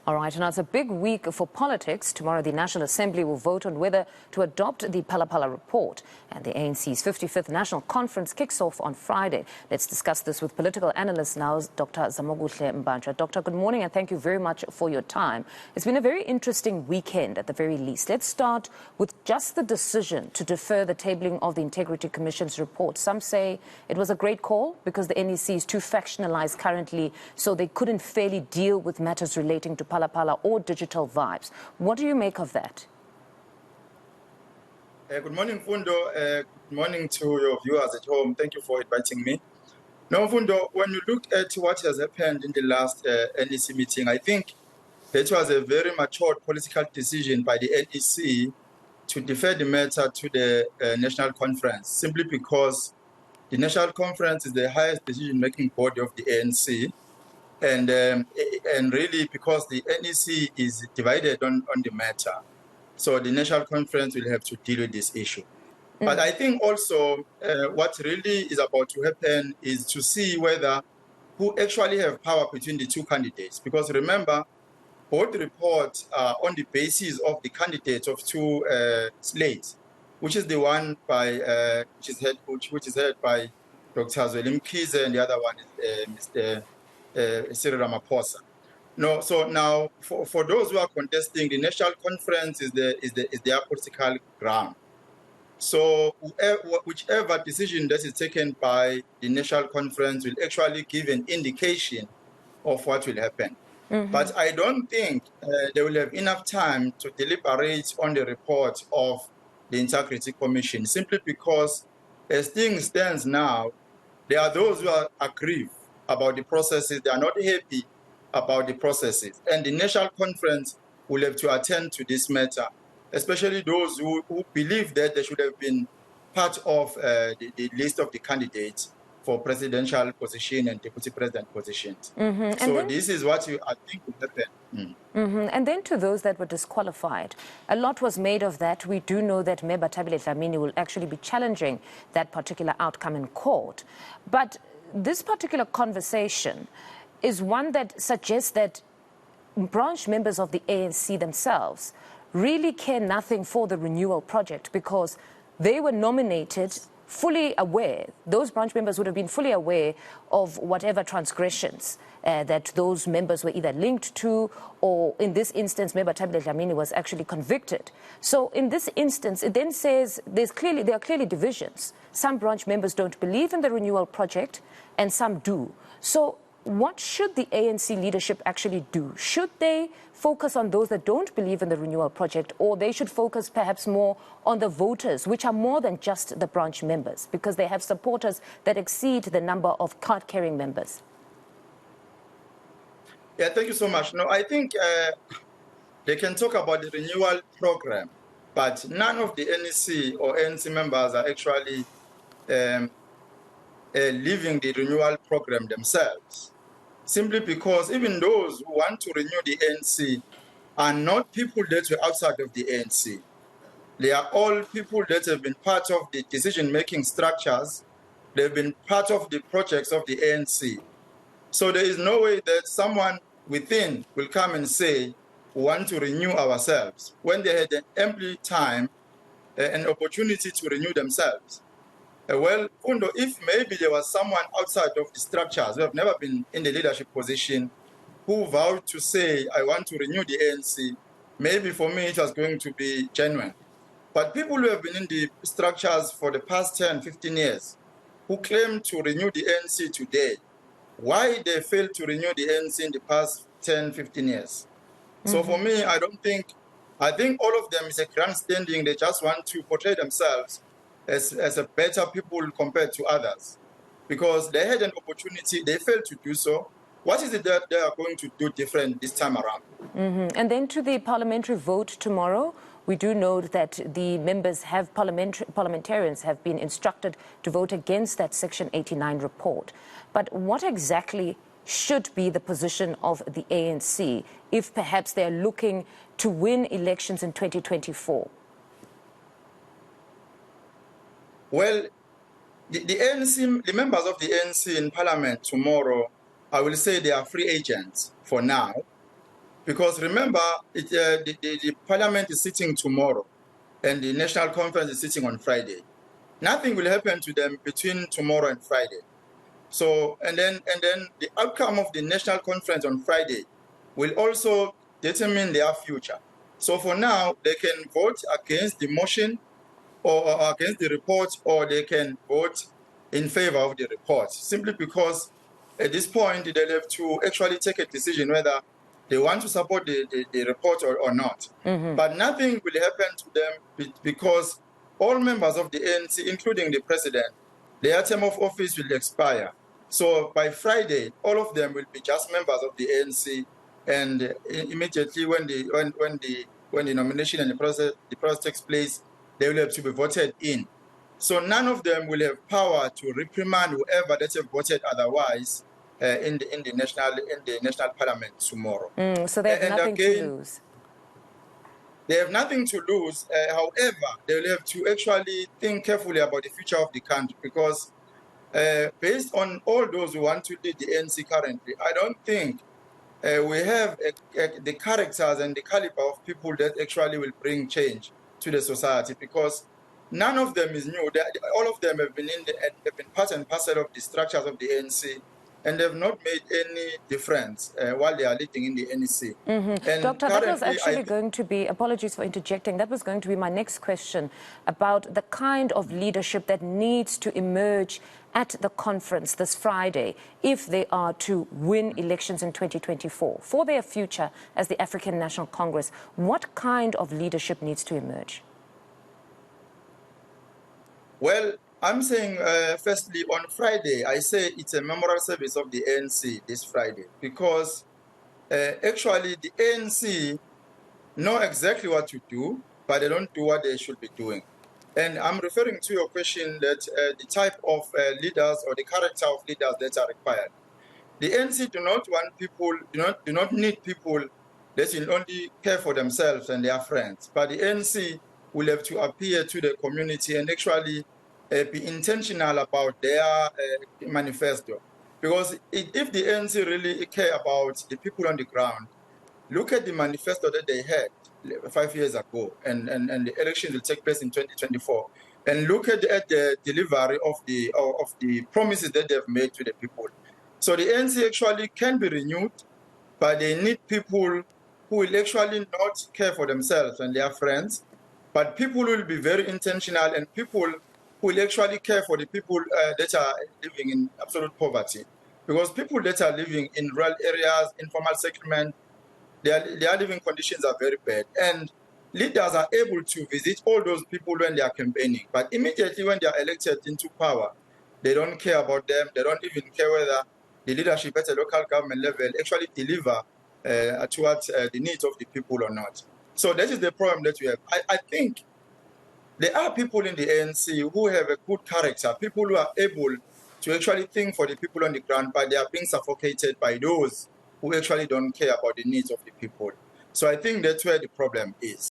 All right, now it's a big week for politics. Tomorrow, the National Assembly will vote on whether to adopt the Phala Phala report. And the ANC's 55th National Conference kicks off on Friday. Let's discuss this with political analyst now, Dr. Zamokuhle Mbandlwa. Doctor, good morning and thank you very much for your time. It's been a very interesting weekend at the very least. Let's start with just the decision to defer the tabling of the Integrity Commission's report. Some say it was a great call because the NEC is too factionalized currently, so they couldn't fairly deal with matters relating to Phala Phala or digital vibes. What do you make of that? Good morning, Fundo. Good morning to your viewers at home. Thank you for inviting me. Now, Fundo, when you look at what has happened in the last NEC meeting, I think it was a very mature political decision by the NEC to defer the matter to the National Conference, simply because the National Conference is the highest decision-making body of the ANC. And really because the NEC is divided on the matter. So the National Conference will have to deal with this issue. But I think also what really is about to happen is to see whether who actually have power between the two candidates. Because remember, both reports are on the basis of the candidates of two slates, which is the one by which is headed by Dr. Zamokuhle Mbandlwa, and the other one is Mr. Cyril Ramaphosa. No, so now for those who are contesting, the National Conference is their political ground. So whichever decision that is taken by the National Conference will actually give an indication of what will happen. But I don't think they will have enough time to deliberate on the report of the Integrity Commission, simply because as things stands now, there are those who are aggrieved about the processes. They are not happy about the processes. And the National Conference will have to attend to this matter, especially those who believe that they should have been part of the list of the candidates for presidential position and deputy president positions. So this is what I think will happen. And then to those that were disqualified, a lot was made of that. We do know that Meba Tabile Dlamini will actually be challenging that particular outcome in court. But this particular conversation is one that suggests that branch members of the ANC themselves really care nothing for the Renewal project, because they were nominated fully aware, those branch members would have been fully aware of whatever transgressions that those members were either linked to, or in this instance, Meba Tabile Dlamini was actually convicted. So in this instance, it then says there are clearly divisions. Some branch members don't believe in the Renewal project and some do. So what should the ANC leadership actually do? Should they focus on those that don't believe in the Renewal project, or they should focus perhaps more on the voters, which are more than just the branch members, because they have supporters that exceed the number of card-carrying members? Yeah, thank you so much. No, I think they can talk about the Renewal program, but none of the NEC or ANC members are actually leaving the Renewal program themselves. Simply because even those who want to renew the ANC are not people that were outside of the ANC. They are all people that have been part of the decision-making structures. They've been part of the projects of the ANC. So there is no way that someone within will come and say, we want to renew ourselves, when they had an ample time, an opportunity to renew themselves. Well, Fundo, if maybe there was someone outside of the structures who have never been in the leadership position who vowed to say, I want to renew the ANC, maybe for me it was going to be genuine. But people who have been in the structures for the past 10, 15 years, who claim to renew the ANC today, why they failed to renew the ANC in the past 10, 15 years? So for me, I think all of them is a grandstanding. They just want to portray themselves as a better people compared to others, because they had an opportunity, they failed to do so. What is it that they are going to do different this time around? And then to the parliamentary vote tomorrow, we do know that the members have, parliamentarians have been instructed to vote against that Section 89 report. But what exactly should be the position of the ANC if perhaps they're looking to win elections in 2024? Well, the ANC, the members of the ANC in Parliament tomorrow, I will say they are free agents for now. Because remember, the Parliament is sitting tomorrow, and the National Conference is sitting on Friday. Nothing will happen to them between tomorrow and Friday. So, and then the outcome of the National Conference on Friday will also determine their future. So for now, they can vote against the motion or against the report, or they can vote in favor of the report, simply because at this point, they'll have to actually take a decision whether they want to support the report or not. But nothing will happen to them because all members of the ANC, including the president, their term of office will expire. So by Friday, all of them will be just members of the ANC, and immediately when the nomination and the process takes place, they will have to be voted in. So none of them will have power to reprimand whoever that have voted otherwise in the national parliament tomorrow. So they have nothing to lose. They have nothing to lose. However, they will have to actually think carefully about the future of the country, because based on all those who want to lead the ANC currently, I don't think we have the characters and the caliber of people that actually will bring change to the society, because none of them is new. All of them have been part and parcel of the structures of the ANC, and they've not made any difference while they are leading in the NEC. Doctor, that was actually going to be, apologies for interjecting, that was going to be my next question about the kind of leadership that needs to emerge at the conference this Friday if they are to win elections in 2024 for their future as the African National Congress. What kind of leadership needs to emerge? Well, I'm saying, firstly, on Friday, I say it's a memorial service of the ANC this Friday, because actually the ANC know exactly what to do, but they don't do what they should be doing. And I'm referring to your question that the type of leaders or the character of leaders that are required. The ANC do not want people, do not need people that will only care for themselves and their friends, but the ANC will have to appear to the community and actually be intentional about their manifesto. Because if the ANC really care about the people on the ground, look at the manifesto that they had 5 years ago, and the elections will take place in 2024. And look at the delivery of the promises that they've made to the people. So the ANC actually can be renewed, but they need people who will actually not care for themselves and their friends, but people who will be very intentional, and people who will actually care for the people that are living in absolute poverty. Because people that are living in rural areas, informal settlement, their living conditions are very bad. And leaders are able to visit all those people when they are campaigning. But immediately when they are elected into power, they don't care about them. They don't even care whether the leadership at a local government level actually deliver towards the needs of the people or not. So that is the problem that we have. I think there are people in the ANC who have a good character, people who are able to actually think for the people on the ground, but they are being suffocated by those who actually don't care about the needs of the people. So I think that's where the problem is.